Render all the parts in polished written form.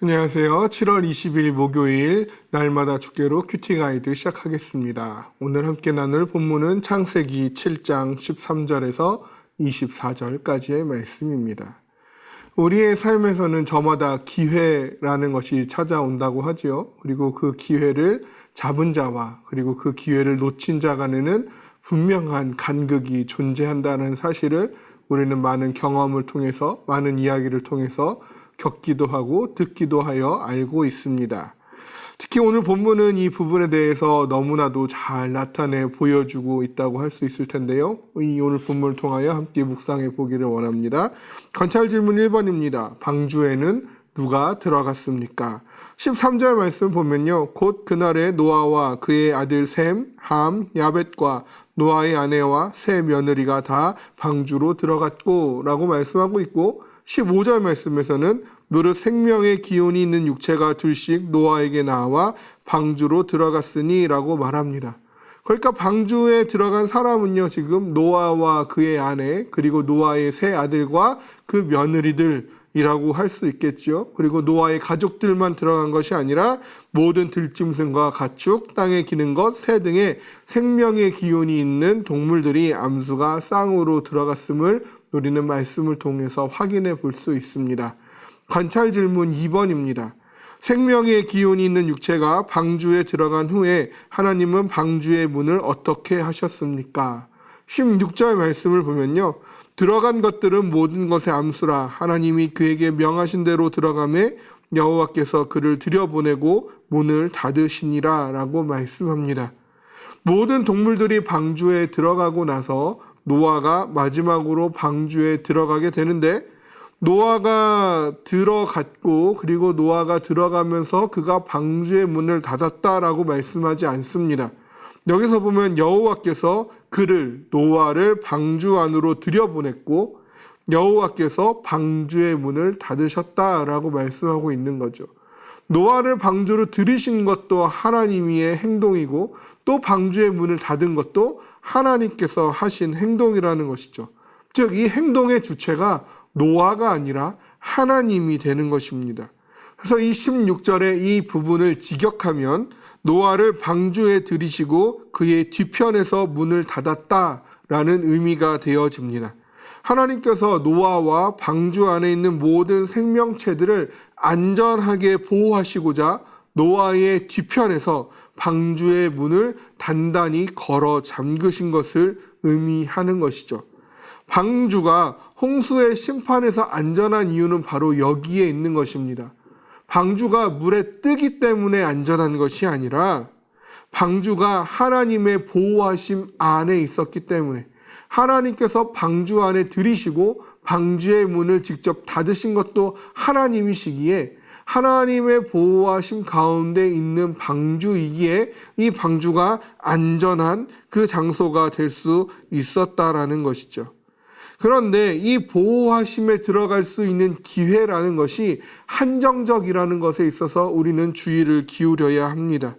안녕하세요. 7월 20일 목요일 날마다 주께로 큐티 가이드 시작하겠습니다. 오늘 함께 나눌 본문은 창세기 7장 13절에서 24절까지의 말씀입니다. 우리의 삶에서는 저마다 기회라는 것이 찾아온다고 하지요. 그리고 그 기회를 잡은 자와 그리고 그 기회를 놓친 자 간에는 분명한 간극이 존재한다는 사실을 우리는 많은 경험을 통해서, 많은 이야기를 통해서 겪기도 하고 듣기도 하여 알고 있습니다. 특히 오늘 본문은 이 부분에 대해서 너무나도 잘 나타내 보여주고 있다고 할 수 있을 텐데요. 이 오늘 본문을 통하여 함께 묵상해 보기를 원합니다. 관찰 질문 1번입니다. 방주에는 누가 들어갔습니까? 13절 말씀 보면요. 곧 그날에 노아와 그의 아들 셈, 함, 야벳과 노아의 아내와 세 며느리가 다 방주로 들어갔고 라고 말씀하고 있고, 15절 말씀에서는 무릇 생명의 기운이 있는 육체가 둘씩 노아에게 나와 방주로 들어갔으니 라고 말합니다. 그러니까 방주에 들어간 사람은요, 지금 노아와 그의 아내 그리고 노아의 세 아들과 그 며느리들이라고 할 수 있겠죠. 그리고 노아의 가족들만 들어간 것이 아니라 모든 들짐승과 가축, 땅에 기는 것, 새 등의 생명의 기운이 있는 동물들이 암수가 쌍으로 들어갔음을 우리는 말씀을 통해서 확인해 볼 수 있습니다. 관찰 질문 2번입니다. 생명의 기운이 있는 육체가 방주에 들어간 후에 하나님은 방주의 문을 어떻게 하셨습니까? 16절 말씀을 보면요. 들어간 것들은 모든 것의 암수라 하나님이 그에게 명하신 대로 들어가매 여호와께서 그를 들여보내고 문을 닫으시니라 라고 말씀합니다. 모든 동물들이 방주에 들어가고 나서 노아가 마지막으로 방주에 들어가게 되는데, 노아가 들어갔고 그리고 노아가 들어가면서 그가 방주의 문을 닫았다라고 말씀하지 않습니다. 여기서 보면 여호와께서 그를, 노아를 방주 안으로 들여보냈고 여호와께서 방주의 문을 닫으셨다라고 말씀하고 있는 거죠. 노아를 방주로 들이신 것도 하나님의 행동이고 또 방주의 문을 닫은 것도 하나님께서 하신 행동이라는 것이죠. 즉 이 행동의 주체가 노아가 아니라 하나님이 되는 것입니다. 그래서 이 16절의 이 부분을 직역하면 노아를 방주에 들이시고 그의 뒤편에서 문을 닫았다라는 의미가 되어집니다. 하나님께서 노아와 방주 안에 있는 모든 생명체들을 안전하게 보호하시고자 노아의 뒤편에서 방주의 문을 단단히 걸어 잠그신 것을 의미하는 것이죠. 방주가 홍수의 심판에서 안전한 이유는 바로 여기에 있는 것입니다. 방주가 물에 뜨기 때문에 안전한 것이 아니라 방주가 하나님의 보호하심 안에 있었기 때문에, 하나님께서 방주 안에 들이시고 방주의 문을 직접 닫으신 것도 하나님이시기에 하나님의 보호하심 가운데 있는 방주이기에 이 방주가 안전한 그 장소가 될 수 있었다라는 것이죠. 그런데 이 보호하심에 들어갈 수 있는 기회라는 것이 한정적이라는 것에 있어서 우리는 주의를 기울여야 합니다.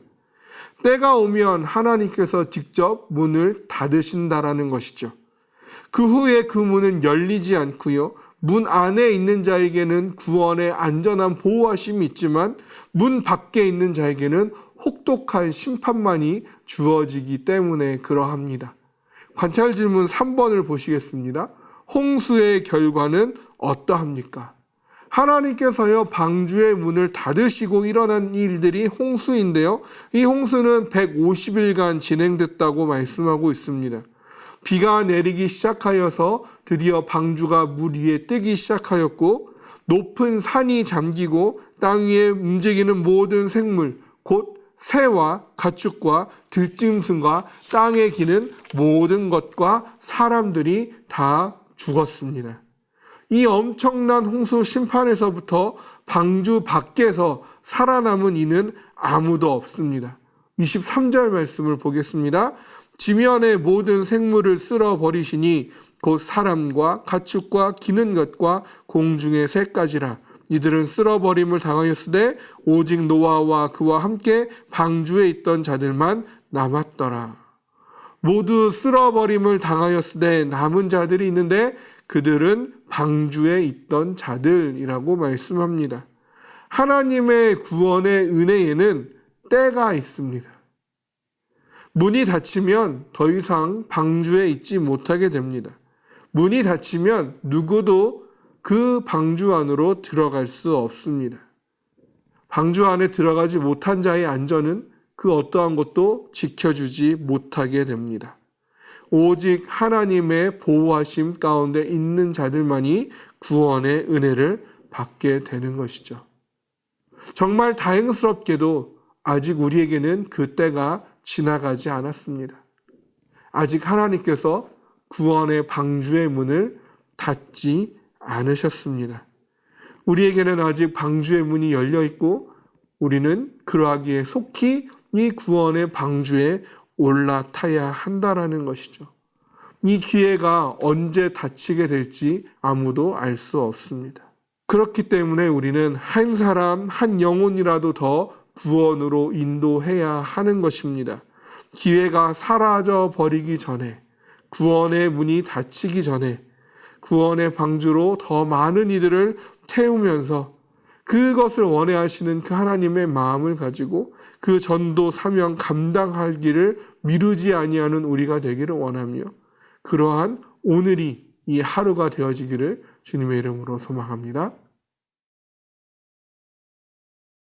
때가 오면 하나님께서 직접 문을 닫으신다라는 것이죠. 그 후에 그 문은 열리지 않고요. 문 안에 있는 자에게는 구원의 안전한 보호하심이 있지만 문 밖에 있는 자에게는 혹독한 심판만이 주어지기 때문에 그러합니다. 관찰 질문 3번을 보시겠습니다. 홍수의 결과는 어떠합니까? 하나님께서요, 방주의 문을 닫으시고 일어난 일들이 홍수인데요. 이 홍수는 150일간 진행됐다고 말씀하고 있습니다. 비가 내리기 시작하여서 드디어 방주가 물 위에 뜨기 시작하였고, 높은 산이 잠기고 땅 위에 움직이는 모든 생물, 곧 새와 가축과 들짐승과 땅에 기는 모든 것과 사람들이 다 죽었습니다. 이 엄청난 홍수 심판에서부터 방주 밖에서 살아남은 이는 아무도 없습니다. 23절 말씀을 보겠습니다. 지면의 모든 생물을 쓸어버리시니 곧 사람과 가축과 기는 것과 공중의 새까지라. 이들은 쓸어버림을 당하였으되 오직 노아와 그와 함께 방주에 있던 자들만 남았더라. 모두 쓸어버림을 당하였으되 남은 자들이 있는데 그들은 방주에 있던 자들이라고 말씀합니다. 하나님의 구원의 은혜에는 때가 있습니다. 문이 닫히면 더 이상 방주에 있지 못하게 됩니다. 문이 닫히면 누구도 그 방주 안으로 들어갈 수 없습니다. 방주 안에 들어가지 못한 자의 안전은 그 어떠한 것도 지켜주지 못하게 됩니다. 오직 하나님의 보호하심 가운데 있는 자들만이 구원의 은혜를 받게 되는 것이죠. 정말 다행스럽게도 아직 우리에게는 그 때가 지나가지 않았습니다. 아직 하나님께서 구원의 방주의 문을 닫지 않으셨습니다. 우리에게는 아직 방주의 문이 열려 있고 우리는 그러하기에 속히 이 구원의 방주에 올라타야 한다라는 것이죠. 이 기회가 언제 닫히게 될지 아무도 알 수 없습니다. 그렇기 때문에 우리는 한 사람, 한 영혼이라도 더 구원으로 인도해야 하는 것입니다. 기회가 사라져 버리기 전에, 구원의 문이 닫히기 전에 구원의 방주로 더 많은 이들을 태우면서 그것을 원해하시는 그 하나님의 마음을 가지고 그 전도 사명 감당하기를 미루지 아니하는 우리가 되기를 원하며 그러한 오늘이 이 하루가 되어지기를 주님의 이름으로 소망합니다.